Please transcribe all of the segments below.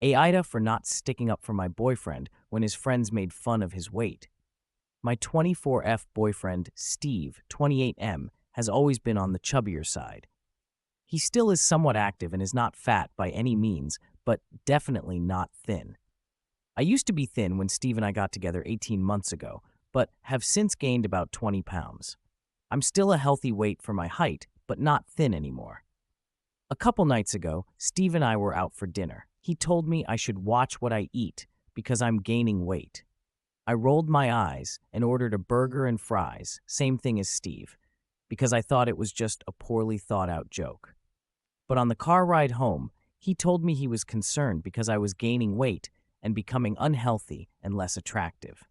Aida for not sticking up for my boyfriend when his friends made fun of his weight. My 24F boyfriend, Steve, 28M, has always been on the chubbier side. He still is somewhat active and is not fat by any means, but definitely not thin. I used to be thin when Steve and I got together 18 months ago, but have since gained about 20 pounds. I'm still a healthy weight for my height, but not thin anymore. A couple nights ago, Steve and I were out for dinner. He told me I should watch what I eat because I'm gaining weight. I rolled my eyes and ordered a burger and fries, same thing as Steve, because I thought it was just a poorly thought out joke. But on the car ride home, he told me he was concerned because I was gaining weight and becoming unhealthy and less attractive.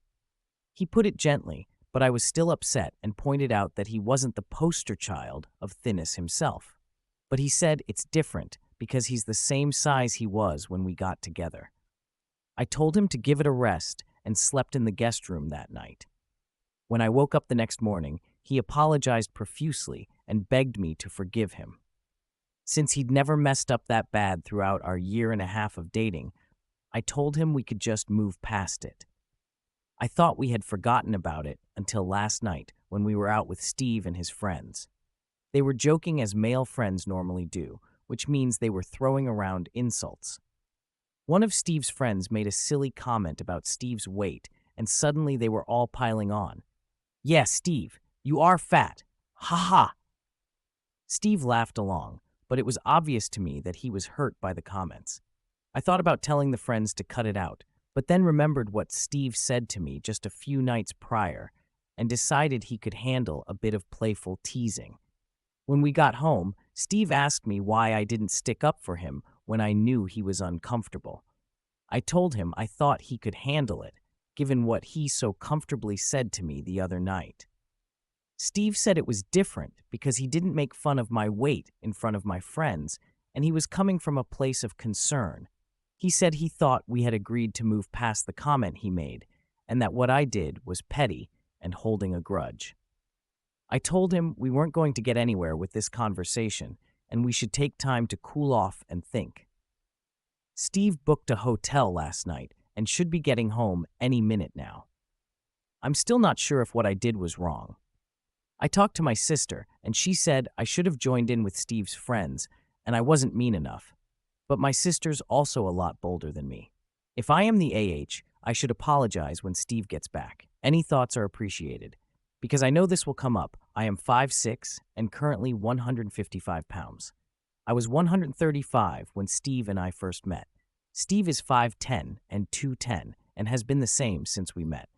He put it gently, but I was still upset and pointed out that he wasn't the poster child of thinness himself. But he said it's different because he's the same size he was when we got together. I told him to give it a rest and slept in the guest room that night. When I woke up the next morning, he apologized profusely and begged me to forgive him. Since he'd never messed up that bad throughout our year and a half of dating, I told him we could just move past it. I thought we had forgotten about it until last night when we were out with Steve and his friends. They were joking as male friends normally do, which means they were throwing around insults. One of Steve's friends made a silly comment about Steve's weight, and suddenly they were all piling on. "Yeah, Steve, you are fat. Ha ha." Steve laughed along, but it was obvious to me that he was hurt by the comments. I thought about telling the friends to cut it out, but then remembered what Steve said to me just a few nights prior and decided he could handle a bit of playful teasing. When we got home, Steve asked me why I didn't stick up for him when I knew he was uncomfortable. I told him I thought he could handle it, given what he so comfortably said to me the other night. Steve said it was different because he didn't make fun of my weight in front of my friends, and he was coming from a place of concern. He said he thought we had agreed to move past the comment he made, and that what I did was petty and holding a grudge. I told him we weren't going to get anywhere with this conversation, and we should take time to cool off and think. Steve booked a hotel last night and should be getting home any minute now. I'm still not sure if what I did was wrong. I talked to my sister, and she said I should have joined in with Steve's friends, and I wasn't mean enough. But my sister's also a lot bolder than me. If I am the AH, I should apologize when Steve gets back. Any thoughts are appreciated. Because I know this will come up, I am 5'6" and currently 155 pounds. I was 135 when Steve and I first met. Steve is 5'10" and 210 and has been the same since we met.